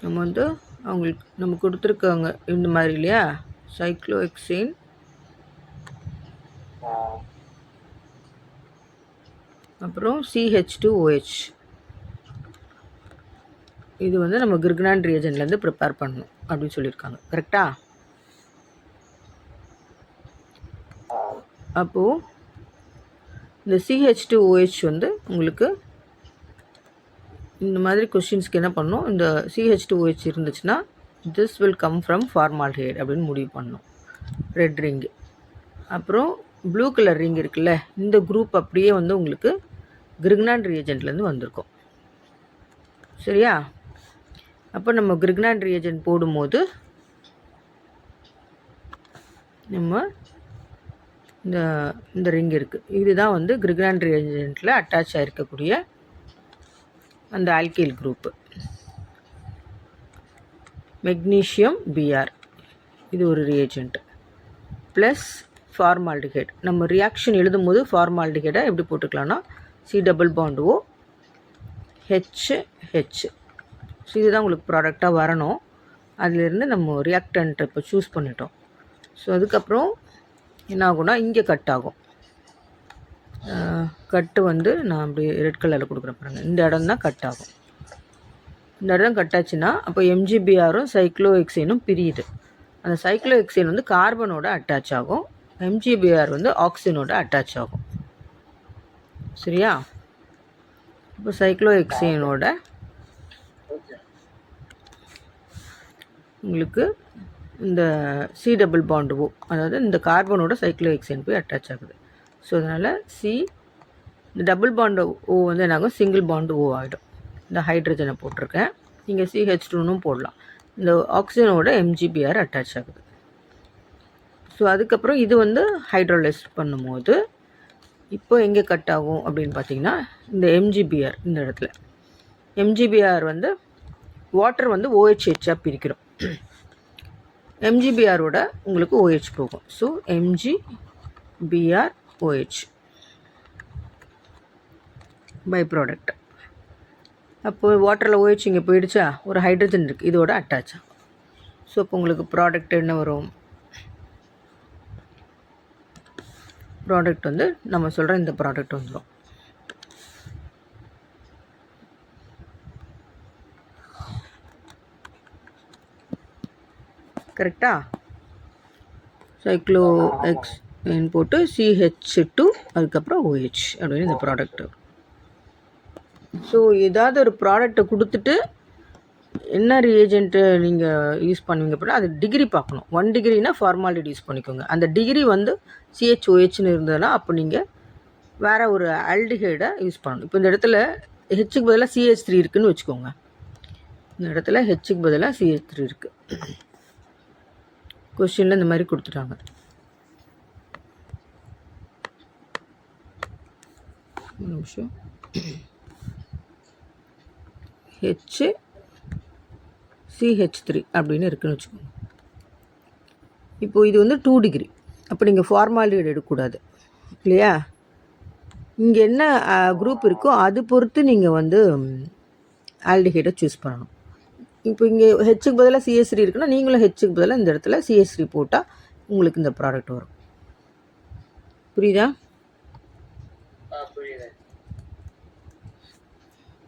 நம்ம வந்து அவங்களுக்கு நம்ம கொடுத்துருக்காங்க இந்த மாதிரி இல்லையா, சைக்ளோஹெக்சேன் அப்புறம் CH2OH. இது வந்து நம்ம கிர்க்னாண்ட் ரியேஜன்ட்லேருந்து ப்ரிப்பேர் பண்ணணும் அப்படின்னு சொல்லியிருக்காங்க. கரெக்டா? அப்போது இந்த CH2OH வந்து உங்களுக்கு இந்த மாதிரி கொஷின்ஸ்க்கு என்ன பண்ணணும், இந்த CH2OH இருந்துச்சுன்னா this will come from formaldehyde அப்படின்னு முடிவு பண்ணணும். Red ring. அப்புறம் ப்ளூ கலர் ரிங் இருக்குல்ல, இந்த குரூப் அப்படியே வந்து உங்களுக்கு கிர்க்னாண்ட் ரியேஜன்ட்லேருந்து வந்திருக்கும். சரியா? அப்போ நம்ம கிர்க்னாண்ட் ரியேஜன்ட் போடும்போது நம்ம இந்த ரிங் இருக்குது, இதுதான் வந்து கிர்க்னாண்ட் ரியேஜன்ட்டில் அட்டாச் ஆகிருக்கக்கூடிய அந்த ஆல்கைல் குரூப்பு. மெக்னீஷியம் Br இது ஒரு ரியேஜெண்ட் ப்ளஸ் ஃபார்மால்டிஹைட். நம்ம ரியாக்ஷன் எழுதும் போது ஃபார்மால்டிஹைடை எப்படி போட்டுக்கலாம்னா C+O HH. ஸோ இதுதான் உங்களுக்கு ப்ராடக்டாக வரணும். அதிலிருந்து நம்ம ரியாக்டன்ட் இப்போ சூஸ் பண்ணிட்டோம். ஸோ அதுக்கப்புறம் என்ன ஆகும்னா இங்கே கட் ஆகும். கட்டு வந்து நான் அப்படி ரெட் கலரில் கொடுக்குறேன் பாருங்கள், இந்த இடம் தான் கட் ஆகும். இந்த இடம் கட் ஆச்சுன்னா அப்போ MgBrரும் சைக்ளோஹெக்சேனும் பிரியுது. அந்த சைக்ளோஹெக்சேன் வந்து கார்பனோட அட்டாச் ஆகும், MgBr வந்து ஆக்சிஜனோட அட்டாச் ஆகும். சரியா? இப்போ சைக்ளோஹெக்சேனோட உங்களுக்கு இந்த C+O, அதாவது இந்த கார்பனோட சைக்ளோஹெக்சேன் போய் அட்டாச் ஆகுது. ஸோ அதனால் இந்த டபுள் பாண்டு O வந்து என்னாகும், சிங்கிள் பாண்டு O ஆகிடும். இந்த ஹைட்ரஜனை போட்டிருக்கேன், இங்கே CH2னும் போடலாம். இந்த ஆக்சிஜனோட MgBr அட்டாச் ஆகுது. ஸோ அதுக்கப்புறம் இது வந்து ஹைட்ரோலைஸ் பண்ணும்போது இப்போ எங்கே கட் ஆகும் அப்படின்னு பார்த்தீங்கன்னா இந்த MgBr இந்த இடத்துல. MgBr வந்து வாட்டர் வந்து OHHஆக பிரிக்கிறோம். MgBrஓட உங்களுக்கு OH போகும். So MgBrOH byproduct. அப்போது வாட்டரில் OH இங்கே போயிடுச்சா, ஒரு ஹைட்ரஜன் இருக்குது, இதோட அட்டாச் ஆகும். ஸோ இப்போ உங்களுக்கு ப்ராடக்ட் என்ன வரும், ப்ராடக்ட் வந்து நம்ம சொல்கிற இந்த ப்ராடக்ட் வந்துடும். கரெக்டா? சைக்ளோஹெக்சேன் போட்டு CH2 அதுக்கப்புறம் OH அப்படின்னு இந்த ப்ராடக்ட். ஸோ ஏதாவது ஒரு ப்ராடக்டை கொடுத்துட்டு என்ன ரியேஜென்ட்டு நீங்கள் யூஸ் பண்ணுவீங்க அப்படின்னா அது டிகிரி பார்க்கணும். 1 டிகிரினா ஃபார்மாலிட்டி யூஸ் பண்ணிக்கோங்க. அந்த டிகிரி வந்து CHOHன்னு இருந்ததுன்னா அப்போ நீங்கள் வேறு ஒரு ஆல்டிஹைடை யூஸ் பண்ணணும். இப்போ இந்த இடத்துல ஹெச்சுக்கு பதிலாக CH3 இருக்குதுன்னு வச்சுக்கோங்க. இந்த இடத்துல ஹெச்சுக்கு பதிலாக CH3 இருக்குது. கொஸ்டினில் இந்த மாதிரி கொடுத்துட்டாங்க. ஒரு நிமிஷம். CH3 அப்படின்னு இருக்குன்னு வச்சுக்கோங்க. இப்போது இது வந்து 2 டிகிரி. அப்போ நீங்கள் ஃபார்மாலிட்டி எடுக்கக்கூடாது இல்லையா? இங்கே என்ன குரூப் இருக்கோ அது பொறுத்து நீங்கள் வந்து ஆல்டிஹைடை சூஸ் பண்ணணும். இப்போ இங்கே ஹெச்சுக்கு பதிலாக CH3 இருக்குன்னா நீங்களும் ஹெச்சுக்கு பதிலாக இந்த இடத்துல CH3 போட்டால் உங்களுக்கு இந்த ப்ராடக்ட் வரும். புரியுதா?